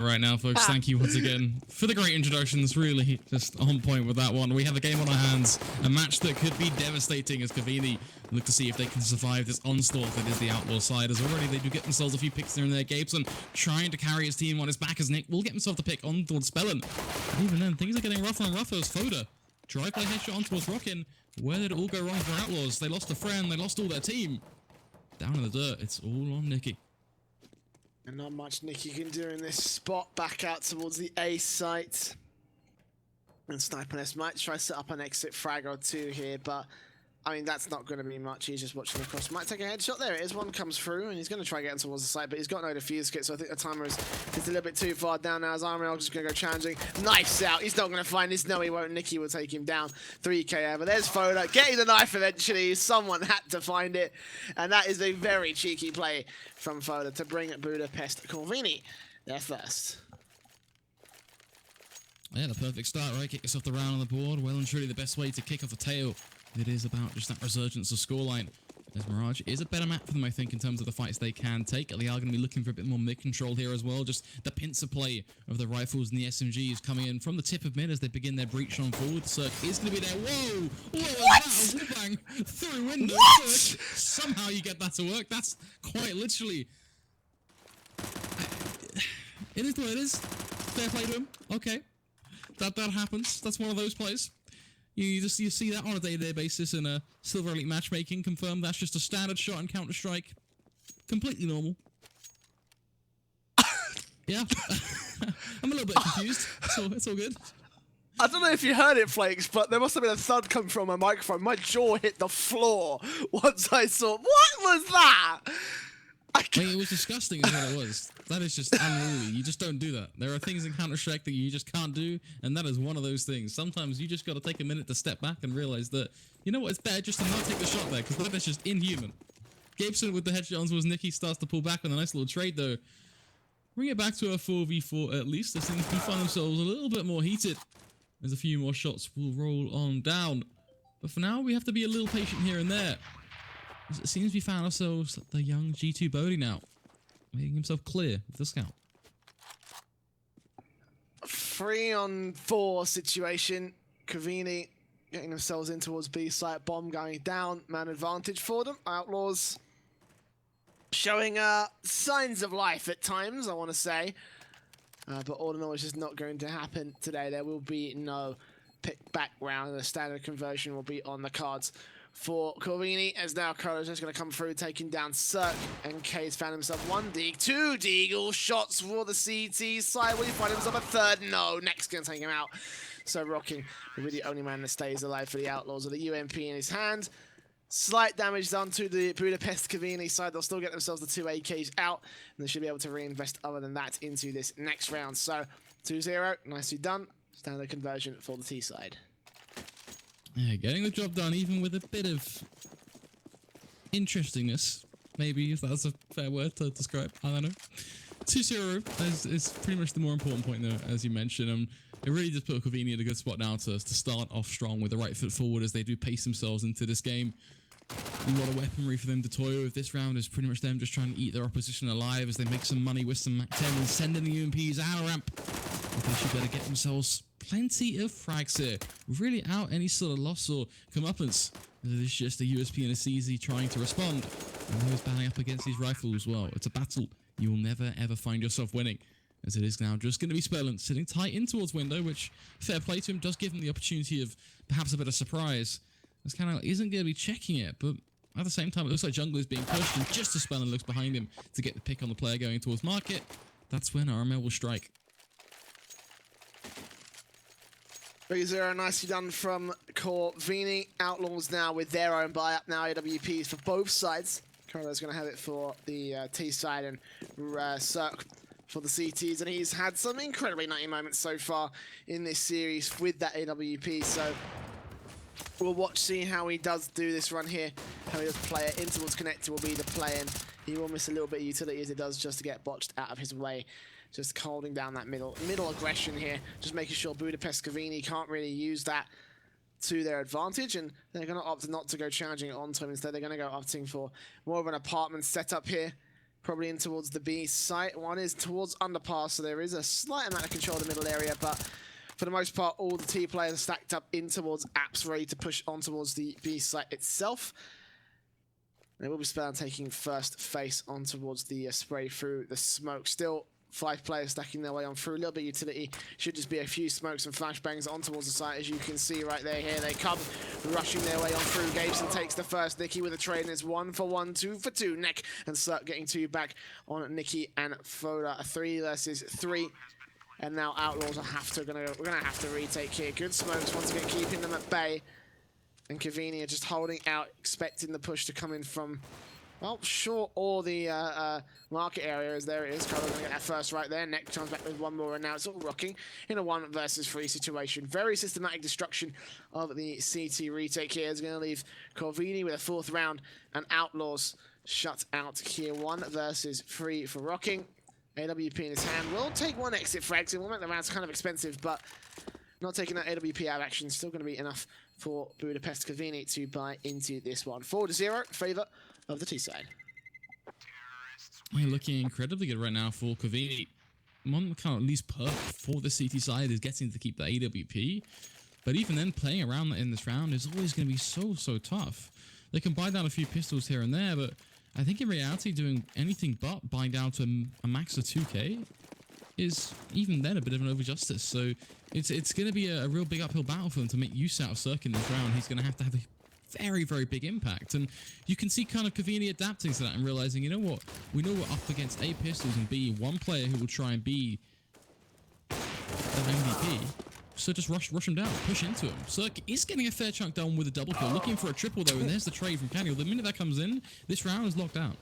Right now, folks, thank you once again for the great introductions. Really, just on point with that one. We have a game on our hands, a match that could be devastating as Corvini look to see if they can survive this onslaught that is the Outlaws side. As already they do get themselves a few picks there in there. Gabeson trying to carry his team on his back as Nick will get himself the pick on towards Spellin. But even then, things are getting rougher and rougher as Foda drive play headshot on towards Rockin. Where did it all go wrong for Outlaws? They lost a friend, they lost all their team. Down in the dirt, it's all on Nicky. And not much Nicky can do in this spot. Back out towards the A site. And Sniper Nest might try to set up an exit frag or two here, but I mean, that's not going to be much. He's just watching across. Might take a headshot. There it is. One comes through, and he's going to try getting towards the site, but he's got no defuse kit, so I think the timer is just a little bit too far down now. As Armel just going to go challenging. Knifes out. He's not going to find this. No, he won't. Nicky will take him down. 3k over. There's Foda getting the knife eventually. Someone had to find it, and that is a very cheeky play from Foda to bring Budapest Corvini there first. Yeah, the perfect start, right? Kick yourself the round on the board. Well and truly the best way to kick off the tail. It is about just that resurgence of scoreline. As Mirage is a better map for them, I think, in terms of the fights they can take. They are going to be looking for a bit more mid-control here as well. Just the pincer play of the rifles and the SMGs coming in from the tip of mid as they begin their breach on forward. Cirque is going to be there. Whoa! What? That a wall bang through window. Somehow you get that to work. That's quite literally... It is what it is. Fair play to him. Okay. That happens. That's one of those plays. You see that on a day-to-day basis in a Silver Elite matchmaking. Confirmed that's just a standard shot in Counter-Strike. Completely normal. Yeah. I'm a little bit confused. It's all good. I don't know if you heard it, Flakes, but there must have been a thud come from my microphone. My jaw hit the floor once I saw... What was that? I mean, it was disgusting is what it was. That is just unruly. You just don't do that. There are things in Counter-Strike that you just can't do, and that is one of those things. Sometimes you just got to take a minute to step back and realize that, you know what, it's better just to not take the shot there, because that is just inhuman. Gabeson with the headshot on towards Nicky starts to pull back with a nice little trade, though. Bring it back to a 4v4 at least. As things do find themselves a little bit more heated. There's a few more shots will roll on down. But for now, we have to be a little patient here and there. It seems we found ourselves the young G2 Bodhi now, making himself clear with the scout. 3-on-4 situation. Corvini getting themselves in towards B site. Bomb going down. Man advantage for them. Outlaws showing signs of life at times, I want to say. But all in all, it's just not going to happen today. There will be no pick back round. The standard conversion will be on the cards for Corvini, as now Kolo's just going to come through, taking down Cirque, and K's found himself 1 Deagle, 2 Deagle shots for the CT side. Will he find himself a 3rd? No, Next going to take him out. So Rocking will be the only man that stays alive for the Outlaws with a UMP in his hand. Slight damage done to the Budapest Corvini side. They'll still get themselves the 2 AKs out, and they should be able to reinvest other than that into this next round. So 2-0, nicely done. Standard conversion for the T side. Yeah, getting the job done, even with a bit of interestingness, maybe, if that's a fair word to describe. I don't know. 2-0 is pretty much the more important point, though, as you mentioned. It really just put Corvini in a good spot now to start off strong with the right foot forward as they do pace themselves into this game. A lot of weaponry for them to toy with. This round is pretty much them just trying to eat their opposition alive as they make some money with some Mac 10 and sending the UMPs out of ramp. But they should better get themselves plenty of frags here, really out any sort of loss or comeuppance. It is just a USP and a CZ trying to respond. And those batting up against these rifles, well, it's a battle you will never ever find yourself winning. As it is now just going to be Spellin sitting tight in towards window, which, fair play to him, does give him the opportunity of perhaps a bit of surprise. As kind of isn't going to be checking it, but at the same time, it looks like Jungle is being pushed, and just as Spellin looks behind him to get the pick on the player going towards Market, that's when RML will strike. 3-0, nicely done from Corvini. Outlaws now with their own buy-up now, AWPs for both sides. Carlo's going to have it for the T side, and Cirque for the CTs, and he's had some incredibly nutty moments so far in this series with that AWP, so we'll watch, see how he does do this run here, how he does play it. In towards Connector will be the play, and he will miss a little bit of utility as it does just to get botched out of his way. Just holding down that middle aggression here, just making sure Budapest Corvini can't really use that to their advantage, and they're going to opt not to go challenging it onto him. Instead, they're going to go opting for more of an apartment setup here. probably in towards the B site. One is towards underpass, so there is a slight amount of control of the middle area, but for the most part, all the T players are stacked up in towards apps, ready to push on towards the B site itself. And it will be Spell taking first face on towards the spray through the smoke. Still 5 players stacking their way on through. A little bit of utility. Should just be a few smokes and flashbangs on towards the site, as you can see right there. Here they come, rushing their way on through. Gabeson takes the first. Nicky with a trade, and it's 1 for 1, 2 for 2. Neck and Cirque getting 2 back on Nicky and Foda. A 3 versus 3. And now Outlaws are we're gonna have to retake here. Good smokes once again, keeping them at bay. And Corvini are just holding out, expecting the push to come in from, well, short or the market area, as there it is. Carlo's gonna get that first right there. Neck comes back with 1 more, and now it's all rocking in a 1 versus 3 situation. Very systematic destruction of the CT retake here is gonna leave Corvini with a 4th round, and Outlaws shut out here. 1 versus 3 for rocking. AWP in his hand. Will take 1 exit frag, so it will make the rounds kind of expensive, but not taking that AWP out of action. Still going to be enough for Budapest Corvini to buy into this one. 4-0 in favour of the T side. We're looking incredibly good right now for Corvini. One kind of at least perk for the CT side is getting to keep the AWP. But even then, playing around in this round is always going to be so tough. They can buy down a few pistols here and there, but I think in reality, doing anything but buying down to a max of 2k is even then a bit of an overjustice. So it's going to be a real big uphill battle for them to make use out of Cirque in this round. He's going to have a very big impact. And you can see kind of Corvini adapting to that and realizing, you know what, we know we're up against A, pistols, and B, 1 player who will try and be an MVP. So just rush him down, push into him. Cirque is getting a fair chunk done with a double kill, looking for a triple though, and there's the trade from Caniel. The minute that comes in, this round is locked out.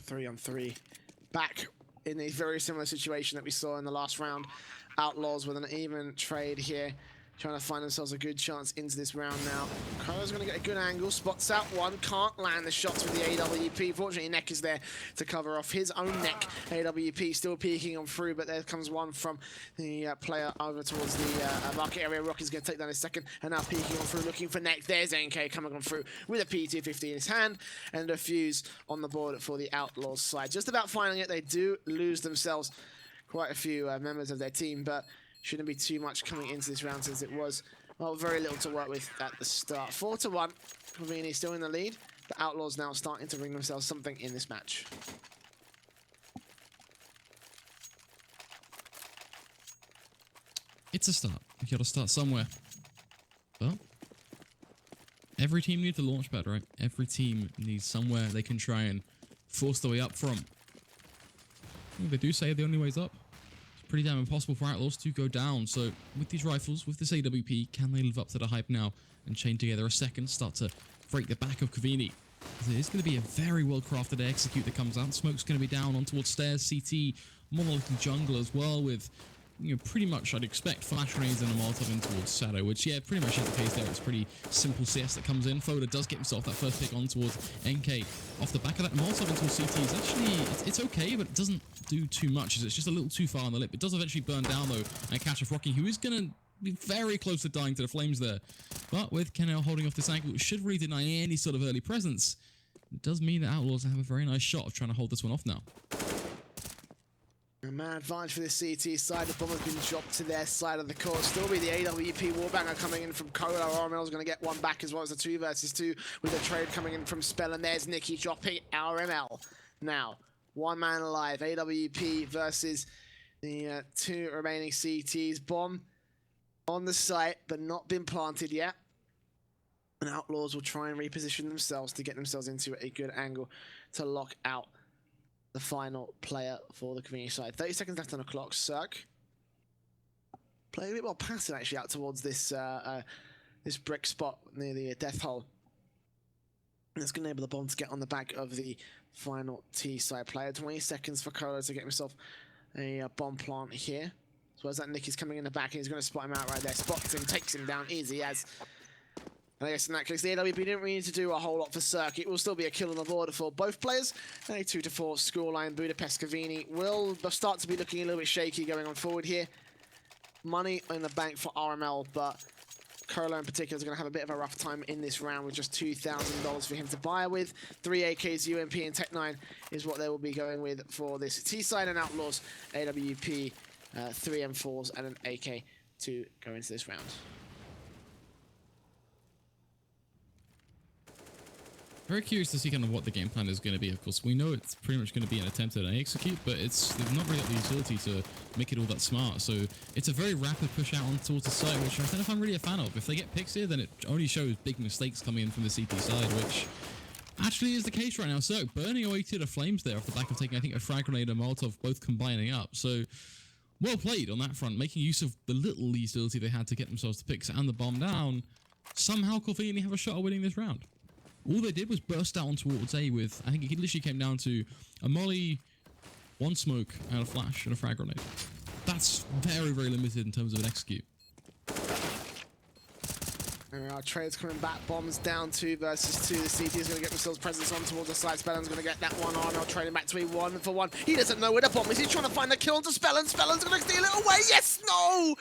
3-on-3. Back in a very similar situation that we saw in the last round. Outlaws with an even trade here, trying to find themselves a good chance into this round now. Koro's going to get a good angle, spots out 1, can't land the shots with the AWP. Fortunately, Neck is there to cover off his own Neck. AWP still peeking on through, but there comes 1 from the player over towards the market area. Rocky's going to take down his second, and now peeking on through, looking for Neck. There's NK coming on through with a P250 in his hand, and a fuse on the board for the Outlaws side. Just about finding it, they do lose themselves quite a few members of their team, but shouldn't be too much coming into this round, since it was, well, very little to work with at the start. 4-1. Corvini still in the lead. The Outlaws now starting to bring themselves something in this match. It's a start. You gotta start somewhere. Well, every team needs a launch pad, right? Every team needs somewhere they can try and force their way up from. They do say the only way's up. Pretty damn impossible for Outlaws to go down. So with these rifles, with this AWP, can they live up to the hype now and chain together a second, start to break the back of Corvini? It is going to be a very well-crafted execute that comes out. Smoke's going to be down on towards stairs, CT, monolithic jungle as well, with, you know, pretty much I'd expect flash grenades and a Molotov in towards Shadow, which, yeah, pretty much is the case there. It's pretty simple CS that comes in. Foda does get himself that first pick on towards NK. Off the back of that, Molotov into CT is actually, it's okay, but it doesn't do too much, as it's just a little too far on the lip. It does eventually burn down, though, and catch off Rocky, who is going to be very close to dying to the flames there. But with Kenel holding off this angle, it should really deny any sort of early presence. It does mean that Outlaws have a very nice shot of trying to hold this one off now. A man advantage for the CT side. The bomb has been dropped to their side of the court. Still be the AWP wallbanger coming in from Cola. RML is going to get 1 back, as well as a 2 versus 2 with a trade coming in from Spell. And there's Nicky dropping RML. Now, 1 man alive. AWP versus the 2 remaining CTs. Bomb on the site, but not been planted yet. And Outlaws will try and reposition themselves to get themselves into a good angle to lock out the final player for the Corvini side. 30 seconds left on the clock. Cirque playing a bit more passive, actually, out towards this this brick spot near the death hole. And it's going to enable the bomb to get on the back of the final T side player. 20 seconds for Colo to get himself a bomb plant here. As well as that, Nicky's coming in the back, and he's going to spot him out right there. Spots him, takes him down easy as... And I guess in that case, the AWP didn't really need to do a whole lot for Cirque. It will still be a kill on the border for both players. And a 2-4 scoreline. Budapest Corvini will start to be looking a little bit shaky going on forward here. Money in the bank for RML, but Colo in particular is going to have a bit of a rough time in this round with just $2,000 for him to buy with. 3 AKs, UMP, and Tech 9 is what they will be going with for this T-side, and Outlaws, AWP, 3 M4s, and an AK to go into this round. Very curious to see kind of what the game plan is going to be. Of course, we know it's pretty much going to be an attempt at an execute, but they've not really got the utility to make it all that smart. So it's a very rapid push out on towards the site, which I don't know if I'm really a fan of. If they get picks here, then it only shows big mistakes coming in from the CT side, which actually is the case right now. So burning away to the flames there off the back of taking, I think, a frag grenade and a Molotov both combining up. So well played on that front, making use of the little utility they had to get themselves the picks and the bomb down. Somehow Corvini have a shot at winning this round. All they did was burst out on towards A with, I think it literally came down to a molly, 1 smoke, and a flash, and a frag grenade. That's very, very limited in terms of an execute. Our trades coming back, bombs down 2 versus 2. The CT is going to get themselves presence on towards the side. Spellen's going to get that one on. I'll trading back to a 1 for 1. He doesn't know where the bomb is. He's trying to find the kill onto Spellen. Spellen's going to steal it away. Yes, no!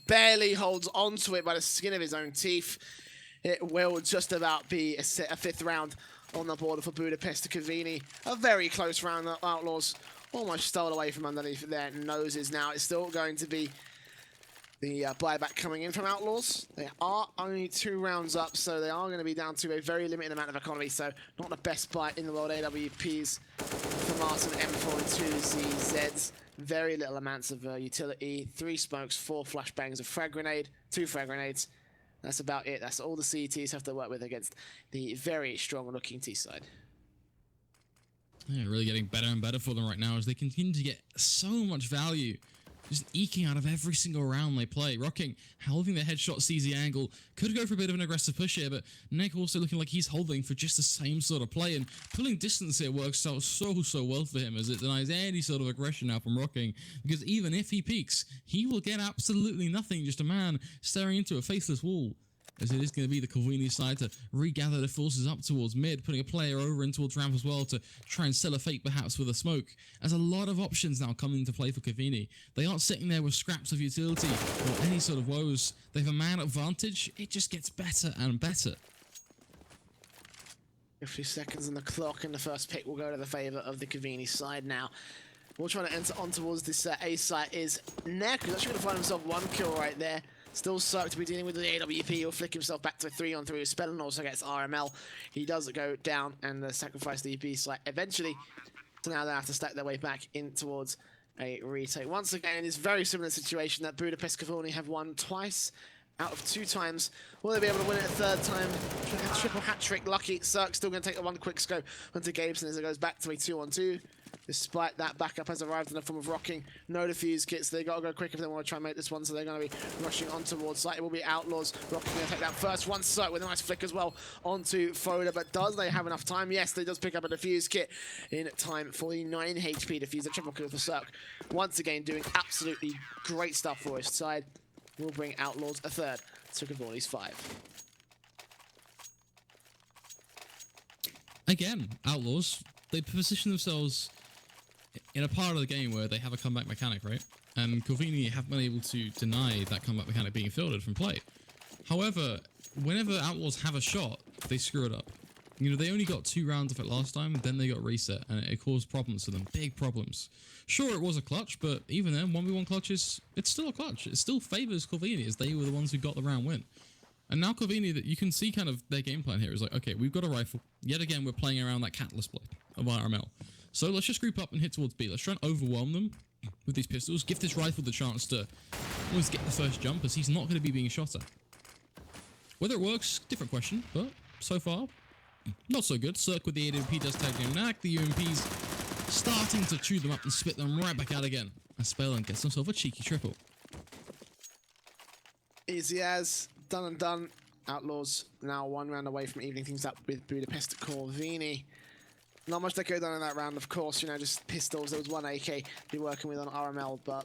Barely holds onto it by the skin of his own teeth. It will just about be a 5th round on the border for Budapest Corvini. A very close round. The Outlaws almost stole away from underneath their noses now. It's still going to be the buyback coming in from Outlaws. They are only 2 rounds up, so they are going to be down to a very limited amount of economy, so not the best buy in the world. AWPs for Martin, M4 and 2 ZZs. Very little amounts of utility. 3 smokes, 4 flashbangs, a frag grenade, 2 frag grenades. That's about it. That's all the CTs have to work with against the very strong-looking T-side. Yeah, really getting better and better for them right now as they continue to get so much value, just eking out of every single round they play. Rocking, holding their headshot, sees the angle, could go for a bit of an aggressive push here, but Nick also looking like he's holding for just the same sort of play, and pulling distance here works out so well for him as it denies any sort of aggression now from Rocking, because even if he peeks, he will get absolutely nothing, just a man staring into a faceless wall. As it is going to be the Corvini side to regather the forces up towards mid, putting a player over in towards ramp as well to try and sell a fake perhaps with a smoke. As a lot of options now come into play for Corvini. They aren't sitting there with scraps of utility or any sort of woes. They have a man advantage. It just gets better and better. 50 seconds on the clock, and the first pick will go to the favour of the Corvini side now. We're trying to enter on towards this A site is Neck, who's actually going to find himself 1 kill right there. Still Cirque to be dealing with the AWP. He'll flick himself back to a 3-on-3 with Spellen, also gets RML. He does go down and sacrifice the B site eventually. So now they have to stack their way back in towards a retake. Once again, it's very similar situation that Budapest Corvini have won twice out of 2 times. Will they be able to win it a 3rd time? Triple hat trick. Lucky Cirque still going to take the 1 quick scope onto Gabeson as it goes back to a 2-on-2. Despite that, backup has arrived in the form of Rocking. No defuse kits. They got to go quick if they want to try and make this one, so they're going to be rushing on towards site. It will be Outlaws. Rocking going to take that first one. Sight with a nice flick as well onto Foda. But does they have enough time? Yes, they does pick up a defuse kit in time for the 9 HP defuse. A triple kill for Cirque. Once again, doing absolutely great stuff for his side. Will bring Outlaws a 3rd to Corvini's 5. Again, Outlaws, they position themselves in a part of the game where they have a comeback mechanic, right? And Corvini haven't been able to deny that comeback mechanic being fielded from play. However, whenever Outlaws have a shot, they screw it up. You know, they only got 2 rounds of it last time, then they got reset, and it caused problems for them, big problems. Sure, it was a clutch, but even then, 1v1 clutches, it's still a clutch. It still favors Corvini, as they were the ones who got the round win. And now Corvini, that you can see kind of their game plan here is like, okay, we've got a rifle. Yet again, we're playing around that catalyst blade of RML. So let's just group up and hit towards B. Let's try and overwhelm them with these pistols. Give this rifle the chance to always get the first jump, as he's not going to be being shot at. Whether it works, different question, but so far, not so good. Cirque with the AWP does tag him knack. The UMP's starting to chew them up and spit them right back out again. And Spellen gets himself a cheeky triple. Easy as, done and done. Outlaws now 1 round away from evening things up with Budapest Corvini. Not much they could have done in that round, of course, you know, just pistols. There was 1 AK to be working with on RML, but,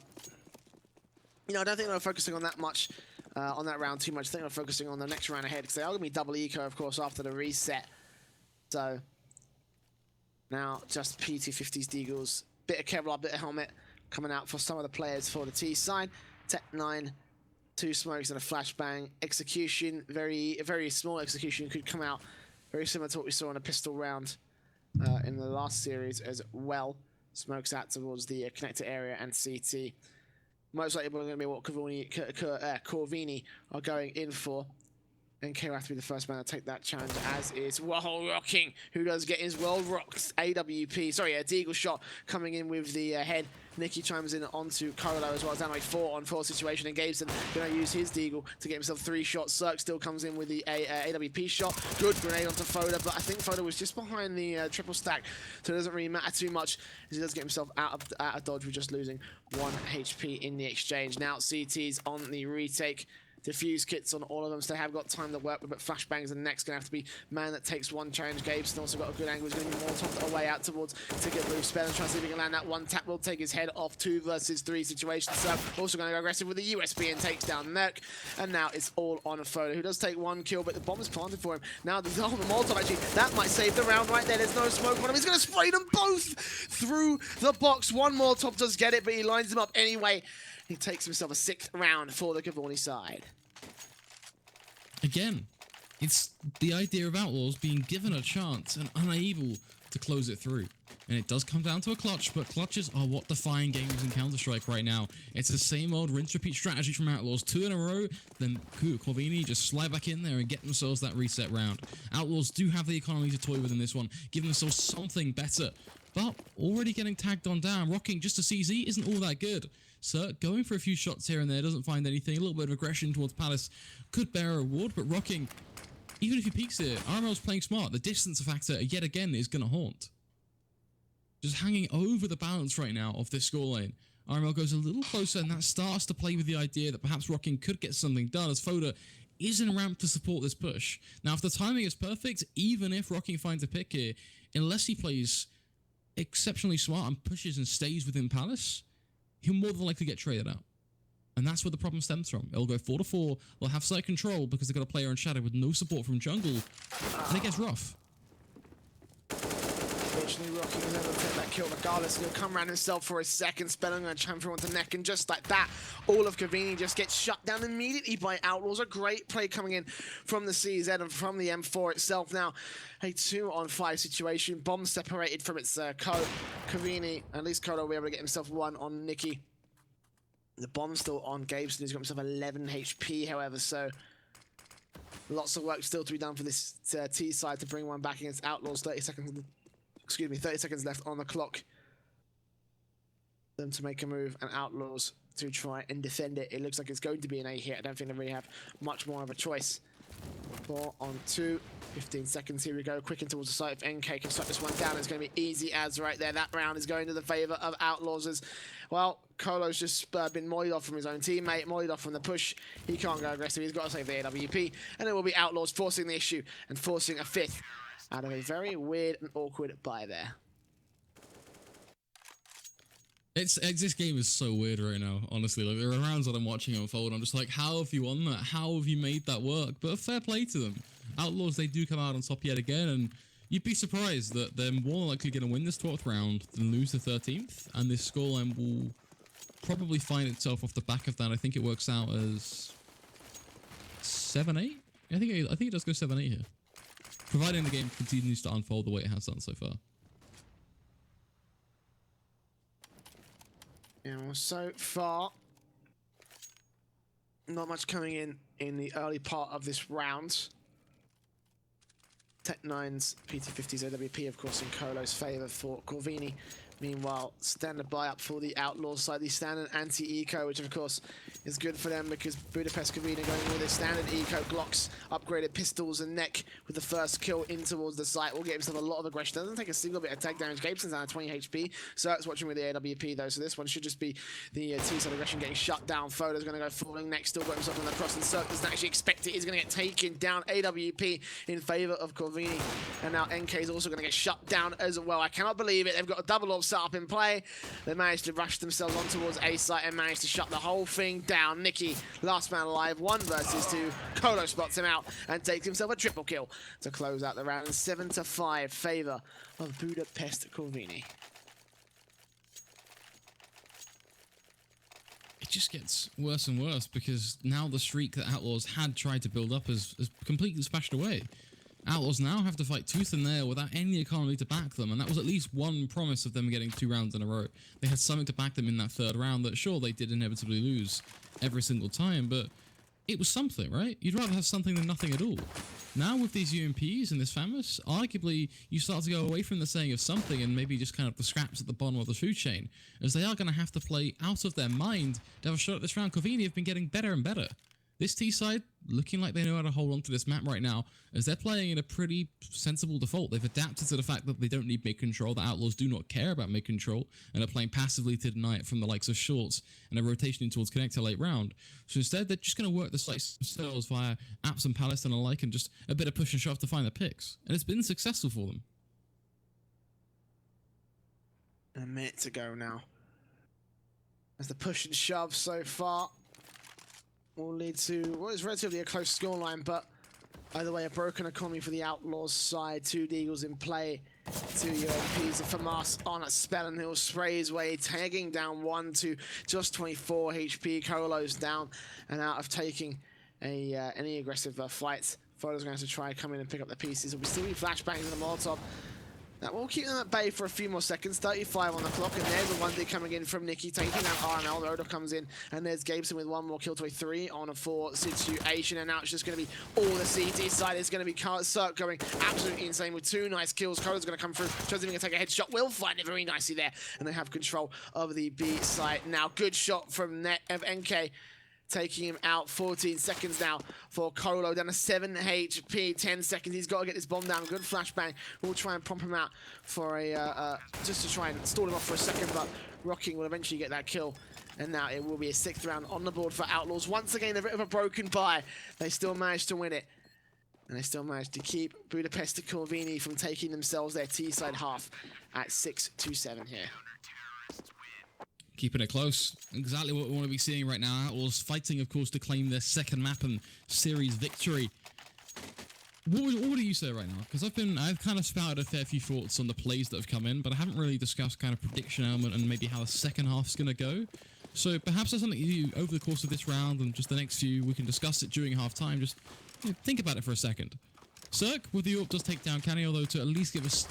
you know, I don't think they're focusing on that much, on that round too much. I think they're focusing on the next round ahead, because they are going to be double eco, of course, after the reset. So, now just P250s, Deagles, bit of Kevlar, bit of helmet coming out for some of the players for the T side. Tech 9 2 smokes and a flashbang. Execution, very small execution, could come out very similar to what we saw in a pistol round in the last series as well. Smokes out towards the connector area and CT. Most likely going to be what Corvini are going in for. NK will have to be the first man to take that challenge, as is Whoa Rocking, who does get his well rocked AWP. Sorry, a deagle shot coming in with the head. Nicky chimes in onto Colo as well. It's down like 4-on-4 situation, and Gabeson going to use his deagle to get himself 3 shots. Cirque still comes in with the AWP shot. Good grenade onto Foda, but I think Foda was just behind the triple stack, so it doesn't really matter too much as he does get himself out of dodge with just losing 1 HP in the exchange. Now CT's on the retake. Diffuse kits on all of them, so they have got time to work with, but flashbangs and next going to have to be man that takes 1 challenge. Gabeson also got a good angle. He's going to be more top away out towards ticket move. Spell and try to see if he can land that 1 tap. Will take his head off 2 versus 3 situation. So also going to go aggressive with the USB and takes down Merc. And now it's all on a Foda, who does take 1 kill, but the bomb is planted for him. Now the Molotov actually, that might save the round right there. There's no smoke on him. He's going to spray them both through the box. 1 Molotov does get it, but he lines them up anyway. He takes himself a 6th round for the Corvini side. Again, it's the idea of Outlaws being given a chance and unable to close it through. And it does come down to a clutch, but clutches are what define games in Counter-Strike right now. It's the same old rinse-repeat strategy from Outlaws. 2 in a row, then Corvini just slide back in there and get themselves that reset round. Outlaws do have the economy to toy with in this one, giving themselves something better. But already getting tagged on down. Rocking just a CZ isn't all that good. So going for a few shots here and there, doesn't find anything. A little bit of aggression towards Palace could bear a reward, but Rocking, even if he peeks here, RML's playing smart. The distance factor, yet again, is going to haunt. Just hanging over the balance right now of this scoreline. RML goes a little closer, and that starts to play with the idea that perhaps Rocking could get something done, as Foda is in ramp to support this push. Now, if the timing is perfect, even if Rocking finds a pick here, unless he plays exceptionally smart and pushes and stays within Palace, he'll more than likely get traded out. And that's where the problem stems from. It'll go 4-4. They'll have site control because they've got a player in Shadow with no support from jungle. And it gets rough. Unfortunately, Rocky was able to take that kill regardless. He'll come around himself for a second. Spelling going to transfer onto neck. And just like that, all of Corvini just gets shut down immediately by Outlaws. A great play coming in from the CZ and from the M4 itself. Now, a 2-on-5 situation. Bomb separated from its Corvini. At least Kodo will be able to get himself 1 on Nicky. The bomb's still on Gabeson, who's got himself 11 HP, however, so lots of work still to be done for this T side to bring 1 back against Outlaws. 30 seconds left on the clock. Them to make a move, and Outlaws to try and defend it. It looks like it's going to be an A here. I don't think they really have much more of a choice. 4-on-2. 15 seconds, here we go, quick in towards the site. If NK can shut this one down, it's going to be easy as right there. That round is going to the favor of Outlaws as, well, Colo's just been mollied off from his own teammate, mollied off from the push. He can't go aggressive, he's got to save the AWP, and it will be Outlaws forcing the issue and forcing a 5th out of a very weird and awkward buy there. This game is so weird right now, honestly. Like, there are rounds that I'm watching unfold, I'm just like, how have you won that? How have you made that work? But fair play to them. Outlaws, they do come out on top yet again, and you'd be surprised that they're more likely going to win this 12th round than lose the 13th, and this scoreline will probably find itself off the back of that. I think it works out as 7-8? I think it does go 7-8 here, providing the game continues to unfold the way it has done so far. Yeah, well, so far, not much coming in the early part of this round. Tech9's PT50's AWP, of course, in Colo's favour for Corvini. Meanwhile, standard buy up for the Outlaws side, the standard anti-eco, which of course is good for them because Budapest Corvini going with their standard eco Glocks, upgraded pistols and neck with the first kill in towards the site. Will get himself a lot of aggression. Doesn't take a single bit of tag damage. Gabeson's down at 20 HP. Cirque's watching with the AWP though, so this one should just be the T-side aggression getting shut down. Foda's going to go falling next, still got himself on the cross, and Cirque doesn't actually expect it. He's going to get taken down. AWP in favour of Corvini, and now NK is also going to get shut down as well. I cannot believe it. They've got a double orb set up in play. They managed to rush themselves on towards A site and managed to shut the whole thing down. Nicky, last man alive, 1 versus 2. Colo spots him out and takes himself a triple kill to close out the round. 7-5 favour of Budapest Corvini. it just gets worse and worse because now the streak that Outlaws had tried to build up has completely splashed away. Outlaws now have to fight tooth and nail without any economy to back them, and that was at least one promise of them getting 2 rounds in a row. They had something to back them in that 3rd round that, sure, they did inevitably lose every single time, but it was something, right? You'd rather have something than nothing at all. Now with these UMPs and this FAMAS, arguably you start to go away from the saying of something and maybe just kind of the scraps at the bottom of the food chain, as they are going to have to play out of their mind to have a shot at this round. Corvini have been getting better and better. This T-side looking like they know how to hold on to this map right now, as they're playing in a pretty sensible default. They've adapted to the fact that they don't need mid-control, that Outlaws do not care about mid-control, and are playing passively to deny it from the likes of Shorts and a rotation towards Connector late round. So instead, they're just going to work the sites themselves via apps and Palace and alike, and just a bit of push and shove to find the picks. And it's been successful for them. A minute to go now. As the push and shove so far will lead to what is relatively a close scoreline, but either way, a broken economy for the Outlaws side. 2 Deagles in play, 2 UMPs, and FAMAS on a spell, and he'll spray his way, tagging down 1 to just 24 HP. Colo's down and out of taking any aggressive fights. Fodo's going to have to try and come in and pick up the pieces. It'll still be flashbangs in the Molotov. That will keep them at bay for a few more seconds. 35 on the clock, and there's a 1D coming in from Nicky, taking out RML. Rodo comes in, and there's Gabeson with 1 more kill to a 3 on a 4 situation, and now it's just going to be all the CT side. It's going to be Cirque going absolutely insane with 2 nice kills. Colo's going to come through, Joe's even going to take a headshot. Will find it very nicely there, and they have control of the B side now. Good shot from Net of NK, taking him out. 14 seconds now for Colo, down to 7 HP, 10 seconds. He's got to get this bomb down. Good flashbang. We'll try and prompt him out for a, just to try and stall him off for a second, but Rocking will eventually get that kill. And now it will be a 6th round on the board for Outlaws. Once again, a bit of a broken bye. They still managed to win it. And they still managed to keep Budapest Corvini from taking themselves their T-side half at 6-7 here. Keeping it close. Exactly what we want to be seeing right now. Outlaws fighting, of course, to claim their 2nd map and series victory. What do you say right now? Because I've kind of spouted a fair few thoughts on the plays that have come in, but I haven't really discussed kind of prediction element and maybe how the 2nd half's going to go. So perhaps that's something you, over the course of this round and just the next few, we can discuss it during half time. Just think about it for a second. Cirque with the York does take down Canny, although to at least give us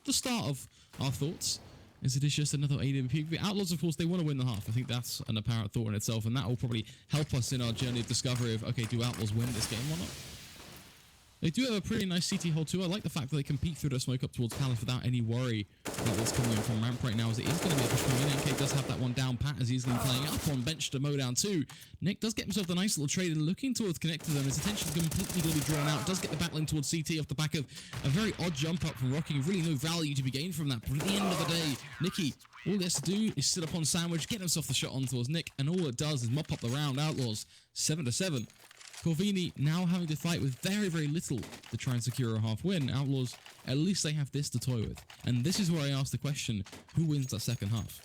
the start of our thoughts, as it is just another AWP. The Outlaws, of course, they want to win the half. I think that's an apparent thought in itself, and that will probably help us in our journey of discovery of, okay, do Outlaws win this game or not? They do have a pretty nice CT hold too. I like the fact that they can peek through the smoke up towards Palace without any worry that what's coming in from ramp right now, as it is going to be a push coming in. NK does have that one down pat as he's going to be playing up on bench to mow down 2. Nick does get himself a nice little trade and looking towards connecting them. His attention is completely going to be drawn out. Does get the backline towards CT off the back of a very odd jump up from Rocking. Really no value to be gained from that. But at the end of the day, Nicky, all he has to do is sit up on sandwich, get himself the shot on towards Nick, and all it does is mop up the round. Outlaws 7-7. Corvini now having to fight with very, very little to try and secure a half win. Outlaws, at least they have this to toy with. And this is where I ask the question, who wins that 2nd half?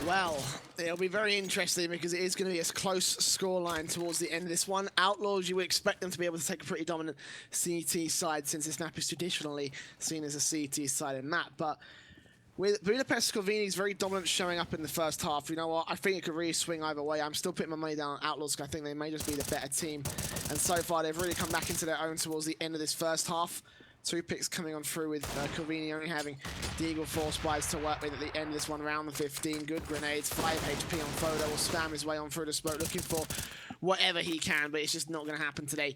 Well, it'll be very interesting because it is going to be a close scoreline towards the end of this one. Outlaws, you would expect them to be able to take a pretty dominant CT side, since this map is traditionally seen as a CT-sided map. But with Budapest Corvini's very dominant showing up in the 1st half, you know what? I think it could really swing either way. I'm still putting my money down on Outlaws because I think they may just be the better team. And so far, they've really come back into their own towards the end of this 1st half. 2 picks coming on through with Corvini only having Deagle 4 spies to work with at the end of this one. Round the 15. Good grenades. 5 HP on Fodo. Will spam his way on through the smoke, looking for whatever he can, but it's just not going to happen today,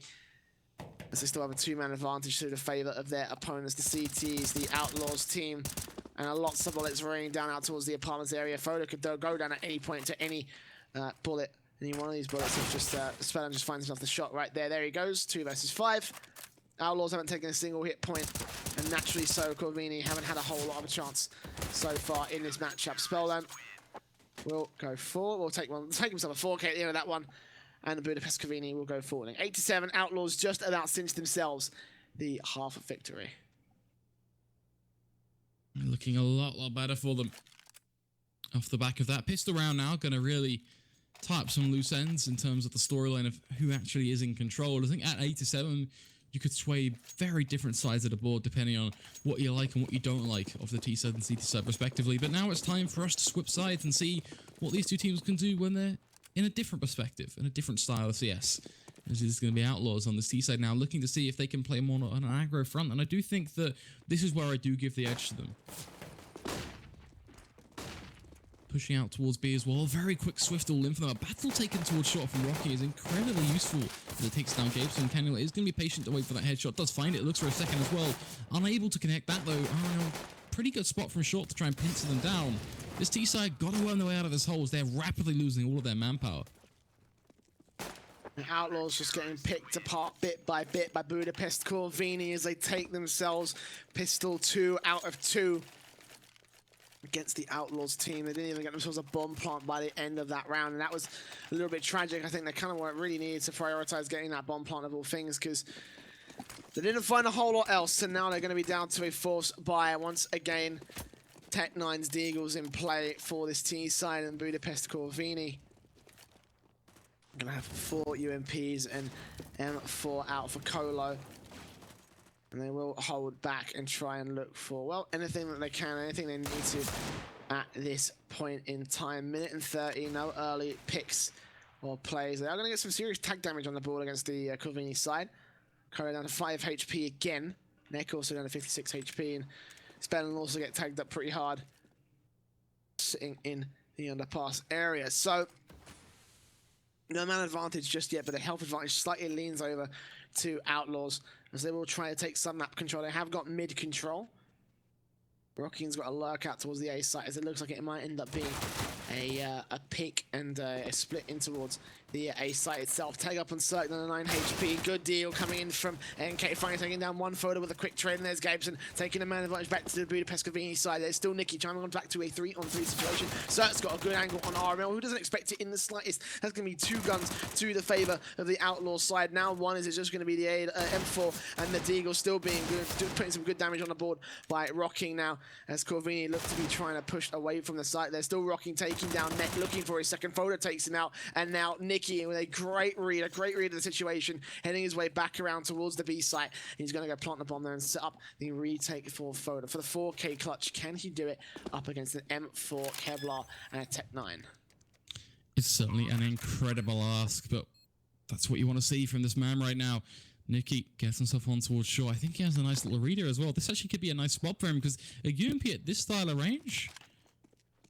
as they still have a 2-man advantage to the favour of their opponents, the CTs, the Outlaws team. And lots of bullets raining down out towards the apartments area. Fodo could go down at any point to any bullet. Any one of these bullets, if just Spellin just finds himself the shot right there. There he goes, 2 versus 5. Outlaws haven't taken a single hit point, and naturally so, Corvini haven't had a whole lot of a chance so far in this matchup. Spellin will go 4. We'll take himself a 4K at the end of that one, and the Budapest Corvini will go 4. 8-7. Outlaws just about cinched themselves the half of victory. Looking a lot better for them. Off the back of that, pistol round now, going to really tie up some loose ends in terms of the storyline of who actually is in control. I think at 8-7, you could sway very different sides of the board depending on what you like and what you don't like of the T side and CT side respectively. But now it's time for us to swip sides and see what these two teams can do when they're in a different perspective, in a different style of CS. This is going to be Outlaws on the C side now, looking to see if they can play more on an aggro front, and I do think that this is where I do give the edge to them. Pushing out towards B as well. Very quick, swift all in for them. A battle taken towards shot from Rocky is incredibly useful as it takes down Gabeson. Kenny is going to be patient to wait for that headshot. Does find it. Looks for a second as well. Unable to connect that though. Pretty good spot from short to try and pincer them down. This T side got to worm their way out of this hole as they're rapidly losing all of their manpower. The Outlaws just getting picked apart bit by Budapest Corvini as they take themselves pistol 2 out of 2 against the Outlaws team. They didn't even get themselves a bomb plant by the end of that round, and that was a little bit tragic. I think they kind of really needed to prioritize getting that bomb plant of all things, because they didn't find a whole lot else, and now they're going to be down to a force buy once again. Tech9's Deagles in play for this T side and Budapest Corvini. Gonna have 4 UMPs and M4 out for Colo. And they will hold back and try and look for, well, anything that they can, anything they need to at this point in time. Minute and 30, no early picks or plays. They are going to get some serious tag damage on the board against the Corvini side. Colo down to 5 HP again. Neck also down to 56 HP. And Spell will also get tagged up pretty hard, sitting in the underpass area. So, no man advantage just yet, but the health advantage slightly leans over to Outlaws as they will try to take some map control. They have got mid control. Rocky's got a lurk out towards the A site as it looks like it might end up being a pick and a split in towards the A site itself. Tag up on Cirque on 9 HP. Good deal coming in from NK, finally taking down one photo with a quick trade, and there's Gabeson taking a man advantage back to the Budapest Corvini side. There's still Nicky trying on back to a 3-on-3 situation. Cirque's got a good angle on RML, who doesn't expect it in the slightest. That's going to be 2 guns to the favor of the Outlaw side. Now one is just going to be the M4, and the Deagle still being good, putting some good damage on the board by Rocking now, as Corvini look to be trying to push away from the site. They're still Rocking, taking down Neck, looking for his second photo, takes him out, and now Nicky with a great read of the situation, heading his way back around towards the B site. He's going to go plant the bomb there and set up the retake for photo. For the 4K clutch, can he do it up against an M4 Kevlar and a Tech9? It's certainly an incredible ask, but that's what you want to see from this man right now. Nicky gets himself on towards shore. I think he has a nice little reader as well. This actually could be a nice spot for him, because a UMP at this style of range,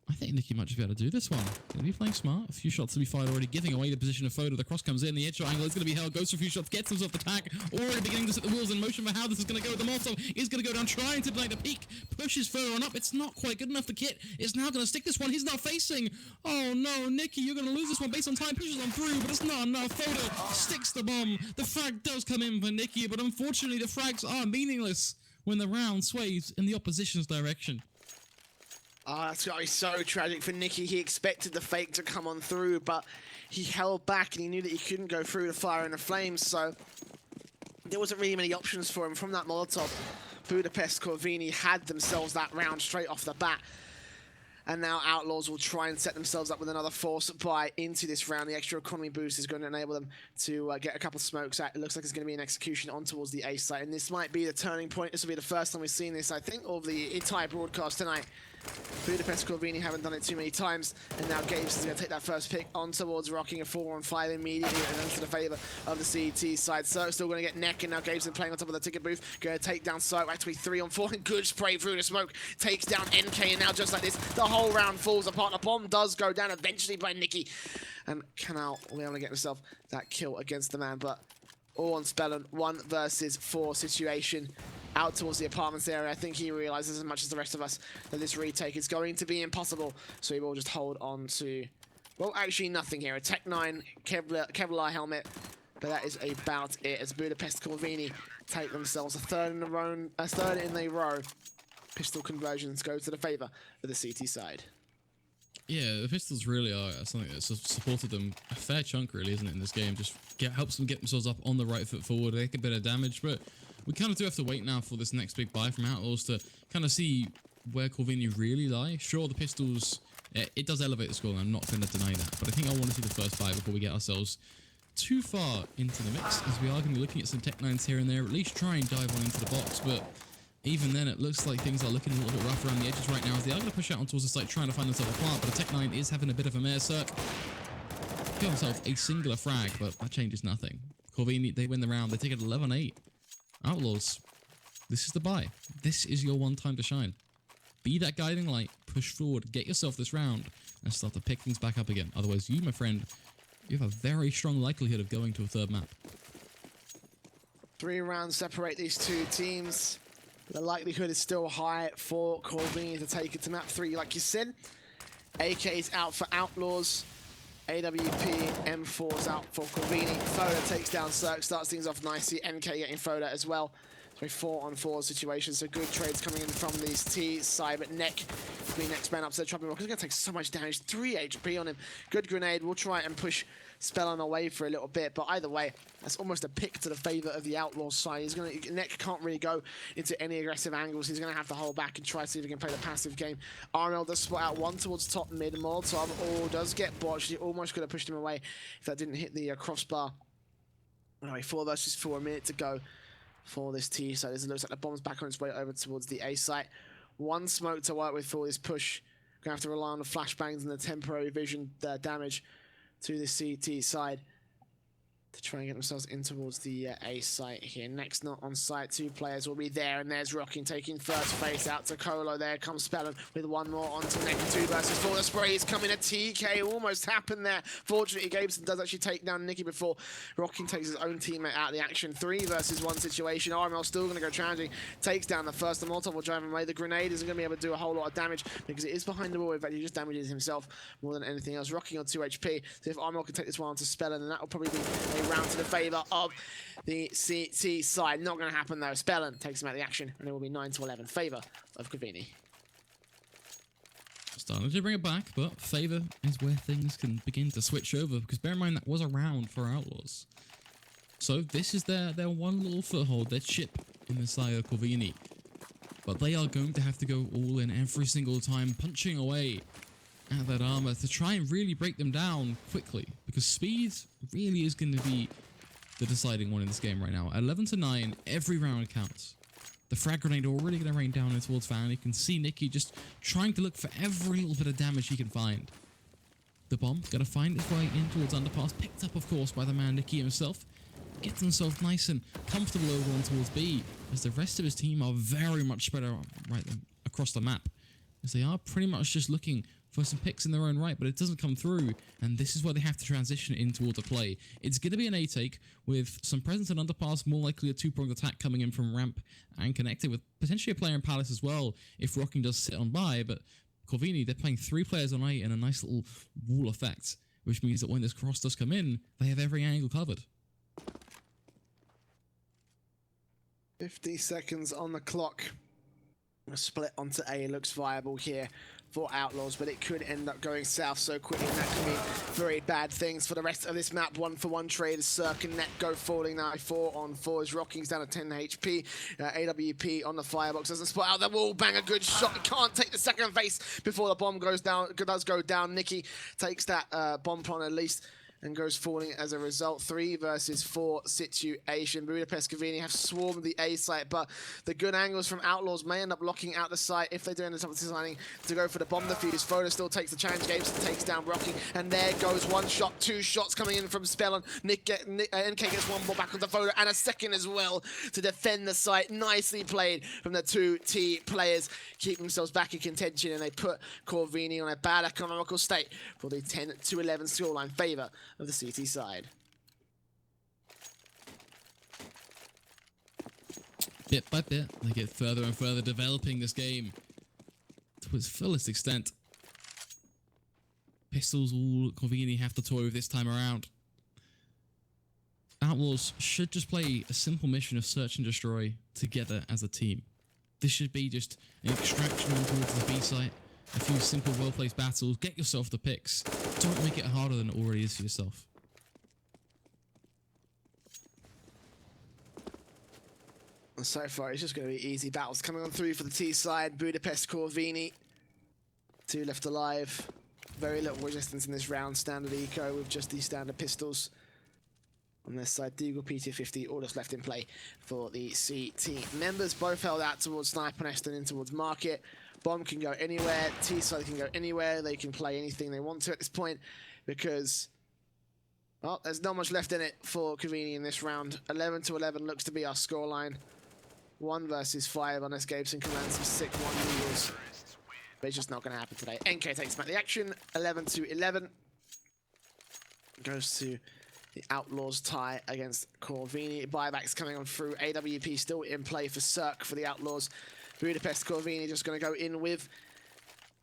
I think Nicky might just be able to do this one. Going to be playing smart. A few shots to be fired already, giving away the position of photo. The cross comes in. The headshot angle is going to be held. Goes for a few shots. Gets himself the tag. Already beginning to set the wheels in motion for how this is going to go. The Molotov is going to go down, trying to deny the peak. Pushes photo on up. It's not quite good enough. The kit is now going to stick this one. He's not facing. Oh no, Nicky, you're going to lose this one based on time. Pushes on through, but it's not enough. Photo sticks the bomb. The frag does come in for Nicky, but unfortunately the frags are meaningless when the round sways in the opposition's direction. Oh, that's got to be so tragic for Nicky. He expected the fake to come on through, but he held back and he knew that he couldn't go through the fire and the flames, so there wasn't really many options for him from that Molotov. Budapest Corvini had themselves that round straight off the bat. And now Outlaws will try and set themselves up with another force buy into this round. The extra economy boost is going to enable them to get a couple of smokes out. It looks like it's going to be an execution on towards the A site, and this might be the turning point. This will be the first time we've seen this, I think, of the entire broadcast tonight. Budapest Corvini haven't done it too many times, and now Gabeson is going to take that first pick on towards Rocking, a 4-on-5 immediately, and into the favor of the CET side. Cirque still going to get Neck, and now Gabeson playing on top of the ticket booth, going to take down Cirque back to be 3-on-4, and good spray through the smoke, takes down NK, and now just like this, the whole round falls apart. The bomb does go down eventually by Nicky, and Canal will be able to get himself that kill against the man, but all on Spellon, 1 versus 4 situation. Out towards the apartments area. I think he realizes as much as the rest of us that this retake is going to be impossible. So he will just hold on to, well, actually nothing here. A Tech9 Kevlar helmet, but that is about it as Budapest Corvini take themselves a third in a row. Pistol conversions go to the favor of the CT side. Yeah, the pistols really are something that's supported them a fair chunk, really, isn't it, in this game? Just helps them get themselves up on the right foot forward, make a bit of damage, but we kind of do have to wait now for this next big buy from Outlaws to kind of see where Corvini really lie. Sure, the pistols, it does elevate the score, and I'm not going to deny that, but I think I want to see the first buy before we get ourselves too far into the mix, as we are going to be looking at some Tech9s here and there, at least try and dive on into the box, but even then, it looks like things are looking a little bit rough around the edges right now as they are going to push out on towards the site, trying to find themselves a plant, but a Tech9 is having a bit of a mare circ. Got himself a singular frag, but that changes nothing. Corvini, they win the round. They take it 11-8. Outlaws, this is the buy. This is your one time to shine. Be that guiding light, push forward, get yourself this round, and start to pick things back up again. Otherwise, you, my friend, you have a very strong likelihood of going to a third map. 3 rounds separate these two teams. The likelihood is still high for Corvini to take it to map 3, like you said. AK is out for Outlaws. AWP, M4's out for Corvini. Foda takes down Cirque, starts things off nicely. NK getting Foda as well. So a 4-on-4 situation, so good trades coming in from these T side, but Neck being next man up to the chopping block. He's going to take so much damage, 3 HP on him. Good grenade, we'll try and push Spellon away for a little bit, but either way, that's almost a pick to the favor of the Outlaws side. He's going to, Neck can't really go into any aggressive angles. He's going to have to hold back and try to see if he can play the passive game. RML does spot out one towards top mid. Molotov does get botched. He almost could have pushed him away if that didn't hit the crossbar. Anyway, 4 versus 4, a minute to go for this T. So it looks like the bomb's back on its way over towards the A site. One smoke to work with for this push. Gonna have to rely on the flashbangs and the temporary vision damage to the CT side to try and get themselves in towards the A site here. Next, not on site, 2 players will be there, and there's Rocking taking first face out to Colo. There comes Spellon with 1 more onto Neck. 2 versus 4. The spray is coming. A TK almost happened there. Fortunately, Gabeson does actually take down Nicky before Rocking takes his own teammate out of the action. 3 versus 1 situation. RML still going to go challenging. Takes down the first. The Molotov will drive him away. The grenade isn't going to be able to do a whole lot of damage because it is behind the wall. In fact, he just damages himself more than anything else. Rocking on 2 HP. So if RML can take this one onto Spellon, then that will probably be a round to the favor of the CT side. Not going to happen though. Spellon takes him out of the action, and it will be 9-11 favor of Corvini. Starting to bring it back, but favor is where things can begin to switch over, because bear in mind that was a round for Outlaws. So this is their one little foothold, their chip in the side of Corvini. But they are going to have to go all in every single time, punching away at that armor to try and really break them down quickly, because speed really is going to be the deciding one in this game right now. At 11-9, every round counts. The frag grenade already going to rain down in towards Van. You can see Nicky just trying to look for every little bit of damage he can find. The bomb going to find its way in towards underpass, picked up of course by the man Nicky himself. Gets himself nice and comfortable over on towards B, as the rest of his team are very much spread out right across the map, as they are pretty much just looking for some picks in their own right, but it doesn't come through, and this is where they have to transition in towards a play. It's going to be an A-take with some presence in underpass, more likely a 2-pronged attack coming in from ramp and connected with potentially a player in Palace as well if Rocking does sit on by, but Corvini, they're playing 3 players on A in a nice little wall effect, which means that when this cross does come in, they have every angle covered. 50 seconds on the clock. A split onto A looks viable here for Outlaws, but it could end up going south so quickly, and that could mean very bad things for the rest of this map. 1-for-1 trade as Cirque and Net go falling now. 4-on-4 as Rocking's down to 10 HP. AWP on the firebox doesn't spot out the wall. Bang, a good shot. He can't take the second face before the bomb goes down. Does go down. Nicky takes that bomb plant at least, and goes falling as a result. 3 versus 4 situation. Budapest Corvini have swarmed the A site, but the good angles from Outlaws may end up locking out the site if they do end up deciding to go for the bomb defuse. Foda still takes the challenge, Gabeson takes down Rocking, and there goes 1 shot, 2 shots coming in from Spellon. NK gets 1 more back on the Foda, and a second as well to defend the site. Nicely played from the 2 T players, keep themselves back in contention, and they put Corvini on a bad economical state for the 10-11 scoreline favor of the CT side. Bit by bit, they get further and further developing this game to its fullest extent. Pistols all Corvini have to toy with this time around. Outlaws should just play a simple mission of search and destroy together as a team. This should be just an extraction on towards the B site, a few simple well-placed battles, get yourself the picks. Don't make it harder than it already is for yourself. So far, it's just going to be easy battles coming on through for the T side. Budapest Corvini, 2 left alive. Very little resistance in this round. Standard eco with just these standard pistols. on this side. Deagle, PT50, all that's left in play for the CT members. Both held out towards Sniper Nest and in towards Market. Bomb can go anywhere. T-side can go anywhere. They can play anything they want to at this point because, well, there's not much left in it for Corvini in this round. 11-11 looks to be our scoreline. 1 versus 5 unless Gabeson can land some sick 1 Eagles. But it's just not going to happen today. NK takes back the action. 11-11. Goes to the Outlaws tie against Corvini. Buybacks coming on through. AWP still in play for Cirque for the Outlaws. Budapest Corvini just going to go in with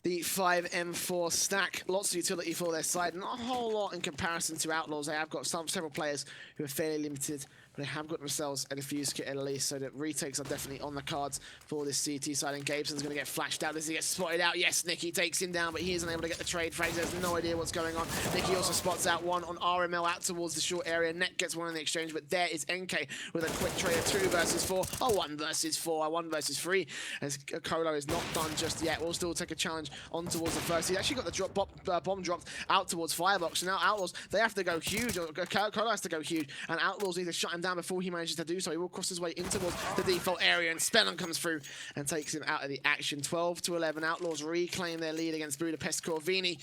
the 5M4 stack. Lots of utility for their side. Not a whole lot in comparison to Outlaws. They have got several players who are fairly limited, but they have got themselves a defuse kit at least, so that retakes are definitely on the cards for this CT side. And Gabeson's going to get flashed out as he gets spotted out. Yes, Nicky takes him down, but he isn't able to get the trade. Fraser has no idea what's going on. Nicky also spots out one on RML out towards the short area. Net gets one in the exchange, but there is NK with a quick trade of 2 versus 4. Oh, 1 versus 4, 1 versus 3. As Colo is not done just yet. We'll still take a challenge on towards the first. He actually got the bomb dropped out towards Firebox. So now Outlaws, they have to go huge. Colo has to go huge, and Outlaws need to shut him down before he manages to do so. He will cross his way in towards the default area, and Spellum comes through and takes him out of the action. 12-11. Outlaws reclaim their lead against Budapest Corvini,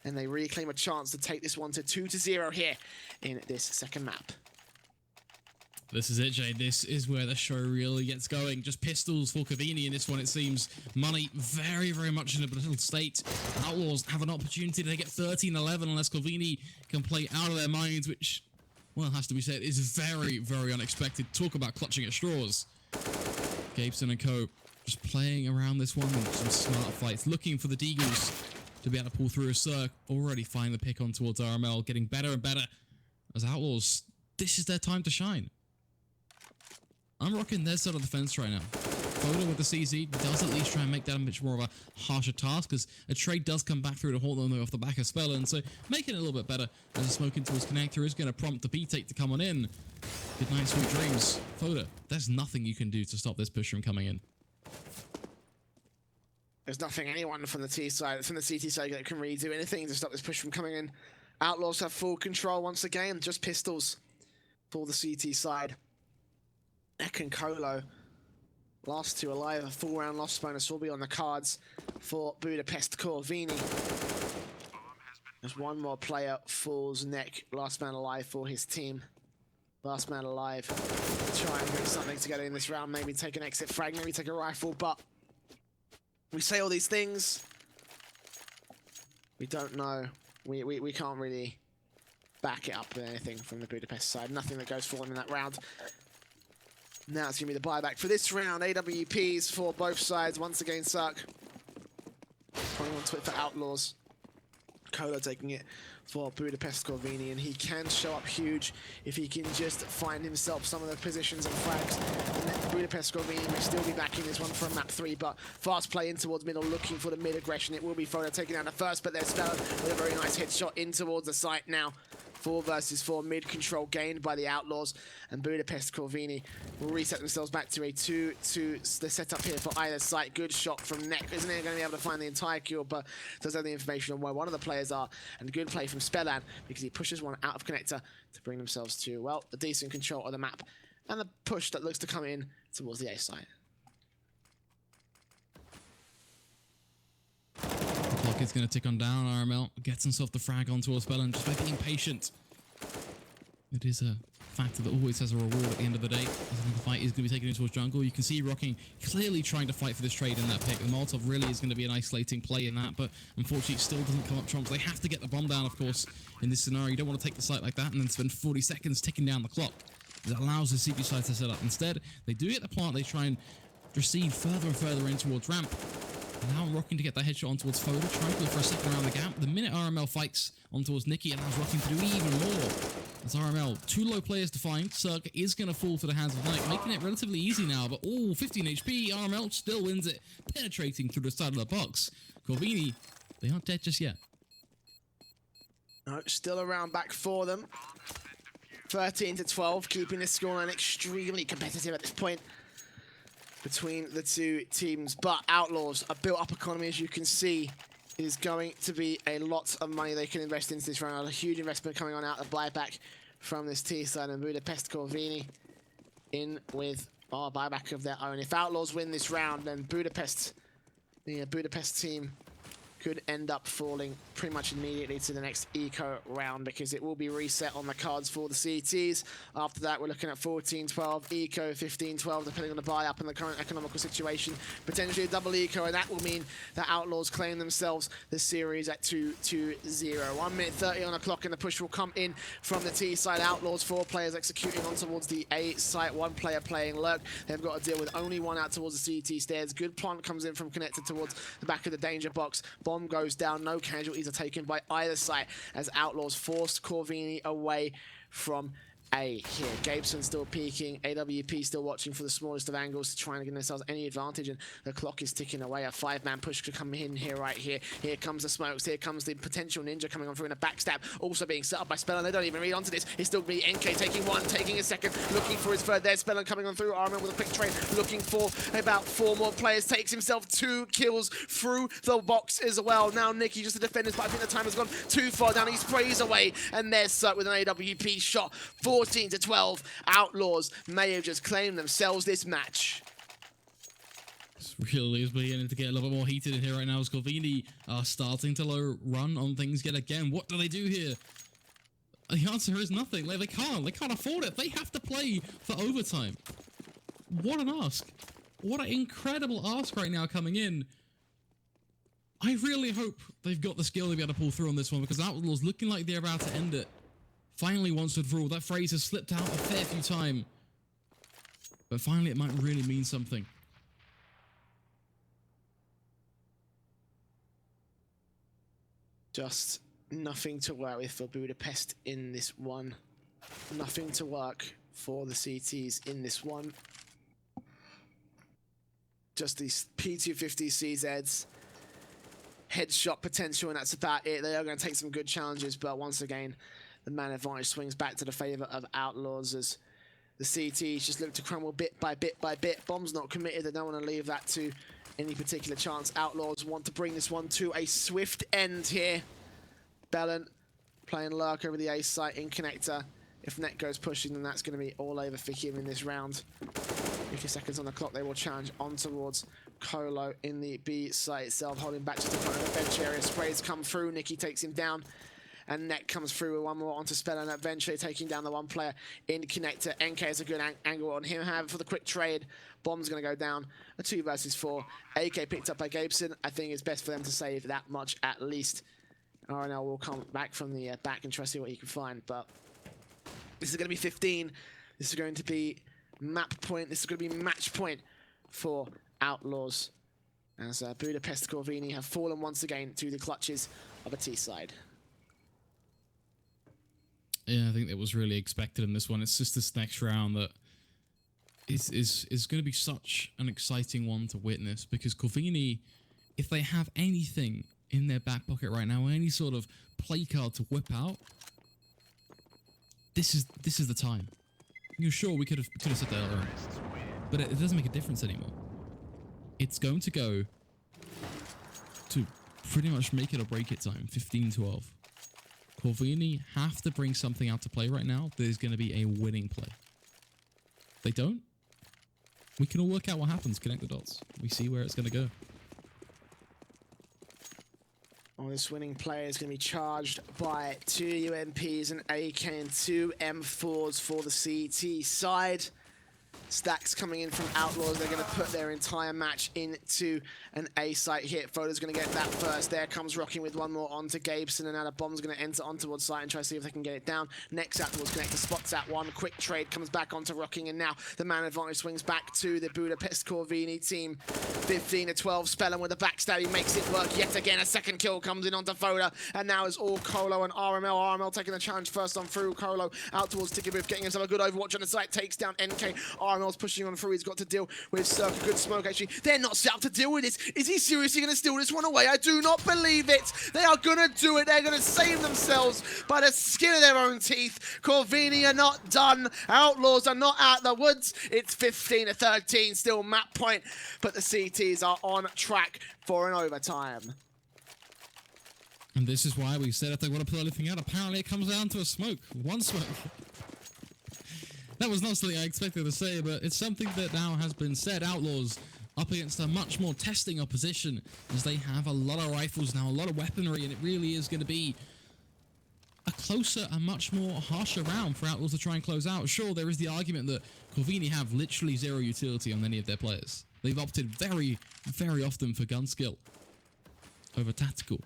and they reclaim a chance to take this one to 2-0 here in this second map. This is it, Jay. This is where the show really gets going. Just pistols for Corvini in this one, it seems. Money very, very much in a little state. Outlaws have an opportunity to get 13-11 unless Corvini can play out of their minds, which, well, has to be said, is very, very unexpected. Talk about clutching at straws. Gabeson and co. just playing around this one with some smart fights, looking for the Deagles to be able to pull through a circ. Already finding the pick on towards RML, getting better and better as Outlaws. This is their time to shine. I'm rocking their side of the fence right now. Foda with the CZ does at least try and make that a much more of a harsher task, because a trade does come back through to hold them off the back of Spellin, so making it a little bit better as the smoke into his connector is going to prompt the B-take to come on in. Good night, sweet dreams. Foda, there's nothing you can do to stop this push from coming in. There's nothing anyone from the CT side that can really do anything to stop this push from coming in. Outlaws have full control once again, just pistols for the CT side. Ek and Colo, last 2 alive. A full round loss bonus will be on the cards for Budapest Corvini. There's 1 more player falls neck. Last man alive for his team. Last man alive. Try and bring something together in this round. Maybe take an exit frag, maybe take a rifle, but we say all these things. We don't know. We can't really back it up with anything from the Budapest side. Nothing that goes forward in that round. Now it's going to be the buyback for this round. AWPs for both sides. Once again, Cirque. Putting on Twit for Outlaws. Colo taking it for Budapest Corvini, and he can show up huge if he can just find himself some of the positions and frags. And then Budapest Corvini may still be back in this one from map 3, but fast play in towards middle, looking for the mid aggression. It will be Foda taking down the first, but there's Spellin with a very nice headshot in towards the site now. 4 versus 4, mid control gained by the Outlaws, and Budapest Corvini will reset themselves back to a 2-2. The setup here for either side. Good shot from Neck. Isn't going to be able to find the entire kill, but does have the information on where one of the players are, and good play from Spellan because he pushes one out of connector to bring themselves to, well, a decent control of the map and the push that looks to come in towards the A side. The clock is going to tick on down. RML gets himself the frag onto a spell and just by being patient. It is a factor that always has a reward at the end of the day. As the fight is going to be taken into towards jungle. You can see Rocking clearly trying to fight for this trade in that pick. The Molotov really is going to be an isolating play in that, but unfortunately it still doesn't come up trumps. They have to get the bomb down, of course, in this scenario. You don't want to take the site like that and then spend 40 seconds ticking down the clock. That allows the CP side to set up. Instead, they do get the plant. They try and recede further and further in towards ramp. And now Rocking to get that headshot on towards Foda, trying to go for a second around the gap. The minute RML fights on towards Nicky, allows Rocking to do even more. As RML, 2 low players to find. Cirque is going to fall to the hands of Knight, making it relatively easy now. But, 15 HP. RML still wins it, penetrating through the side of the box. Corvini, they aren't dead just yet. No, still around back for them. 13-12, keeping this scoreline extremely competitive at this point between the 2 teams. But Outlaws, a built-up economy, as you can see, is going to be a lot of money they can invest into this round. A huge investment coming on out of buyback from this T side, and Budapest Corvini in with a buyback of their own. If Outlaws win this round, then Budapest, the Budapest team, could end up falling pretty much immediately to the next eco round, because it will be reset on the cards for the CTs. After that, we're looking at 14-12, eco 15-12, depending on the buy-up and the current economical situation. Potentially a double eco, and that will mean that Outlaws claim themselves the series at 2-0. 1 minute 30 on the clock, and the push will come in from the T side. Outlaws, 4 players executing on towards the A site, 1 player playing lurk. They've got to deal with only 1 out towards the CT stairs. Good plant comes in from connected towards the back of the danger box. Bomb goes down, no casualties are taken by either side as Outlaws forced Corvini away from A here. Gabeson still peeking, AWP still watching for the smallest of angles to try and give themselves any advantage, and the clock is ticking away. A 5-man push could come in here, right here. Here comes the smokes, here comes the potential ninja coming on through in a backstab, also being set up by Spellin. They don't even read onto this. It's still be NK taking 1, taking a second, looking for his third. There's Spellin coming on through, Armin with a quick trade, looking for about 4 more players, takes himself 2 kills through the box as well. Now Nicky just the defenders, but I think the time has gone too far down. He sprays away, and there's Sut with an AWP shot. 14-12. Outlaws may have just claimed themselves this match. It's really beginning to get a little bit more heated in here right now as Corvini are starting to run on things yet again. What do they do here? The answer is nothing. Like, they can't afford it. They have to play for overtime. What an ask. What an incredible ask right now coming in. I really hope they've got the skill to be able to pull through on this one, because Outlaws looking like they're about to end it. Finally, once and for all. That phrase has slipped out a fair few times. But finally, it might really mean something. Just nothing to work with for Budapest in this one. Nothing to work for the CTs in this one. Just these P250 CZs. Headshot potential, and that's about it. They are going to take some good challenges, but once again, the man advantage swings back to the favor of Outlaws as the CTs just look to crumble bit by bit by bit. Bomb's not committed. They don't want to leave that to any particular chance. Outlaws want to bring this one to a swift end here. Bellin playing lurk over the A site in connector. If Net goes pushing, then that's going to be all over for him in this round. 50 seconds on the clock. They will challenge on towards Colo in the B site itself, holding back just in front of the bench area. Sprays come through. Nicky takes him down. And Net comes through with 1 more onto Spell, and eventually taking down the 1 player in connector. NK has a good angle on him. However, for the quick trade, Bomb's going to go down. A 2 versus 4. AK picked up by Gabeson. I think it's best for them to save that much at least. RNL will come back from the back and try to see what he can find. But this is going to be 15. This is going to be map point. This is going to be match point for Outlaws, as Budapest Corvini have fallen once again to the clutches of a T side. Yeah, I think it was really expected in this one. It's just this next round that is going to be such an exciting one to witness, because Corvini, if they have anything in their back pocket right now, any sort of play card to whip out, this is the time. You're sure we could have said that earlier, but it doesn't make a difference anymore. It's going to go to pretty much make it or break it time. 15-12. Corvini have to bring something out to play right now. There's going to be a winning play. If they don't, we can all work out what happens. Connect the dots. We see where it's going to go. Oh, this winning play is going to be charged by 2 UMPs, an AK, and 2 M4s for the CT side. Stacks coming in from Outlaws. They're going to put their entire match into an A site hit. Foda's going to get that first. There comes Rocking with 1 more onto Gabeson, and now the bomb's going to enter on towards site and try to see if they can get it down. Next out towards connector, spots that 1. Quick trade comes back onto Rocking, and now the man advantage swings back to the Budapest Corvini team. 15-12. Spellin with a backstab. He makes it work yet again. A second kill comes in onto Foda, and now it's all Colo and RML. RML taking the challenge first on through. Colo out towards Ticket Booth, getting himself a good overwatch on the site. Takes down NK. RML's pushing on through. He's got to deal with Circa. Good smoke, actually. They're not set up to deal with this. Is he seriously going to steal this one away? I do not believe it. They are going to do it. They're going to save themselves by the skin of their own teeth. Corvini are not done. Outlaws are not out the woods. It's 15-13. Still map point. But the CTs are on track for an overtime. And this is why we said if they want to pull anything out, apparently it comes down to a smoke. One smoke. That was not something I expected to say, but it's something that now has been said. Outlaws up against a much more testing opposition, as they have a lot of rifles now, a lot of weaponry, and it really is going to be a closer and much more harsher round for Outlaws to try and close out. Sure, there is the argument that Corvini have literally zero utility on any of their players. They've opted very, very often for gun skill over tactical.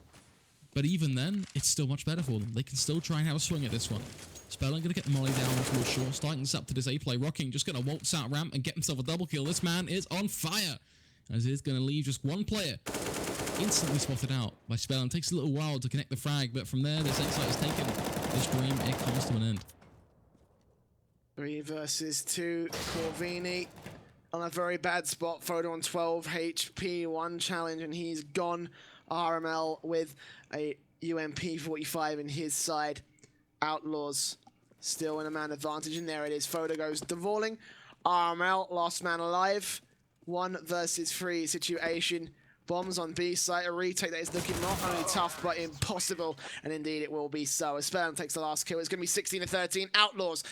But even then, it's still much better for them. They can still try and have a swing at this one. Spelling going to get the molly down towards shore, starting this up to this A play. Rocking just going to waltz out ramp and get himself a double kill. This man is on fire, as it is going to leave just one player instantly spotted out by Spelling. Takes a little while to connect the frag, but from there, this Excite is taken. This dream, it comes to an end. 3 versus 2. Corvini on a very bad spot. Photo on 12 HP, 1 challenge, and he's gone. RML with a UMP 45 in his side. Outlaws still in a man advantage, and there it is. Photo goes devolling. RML, last man alive. 1 versus 3 situation. Bombs on B site, a retake that is looking not only tough but impossible, and indeed it will be so. As Spelling takes the last kill, it's going to be 16-13. Outlaws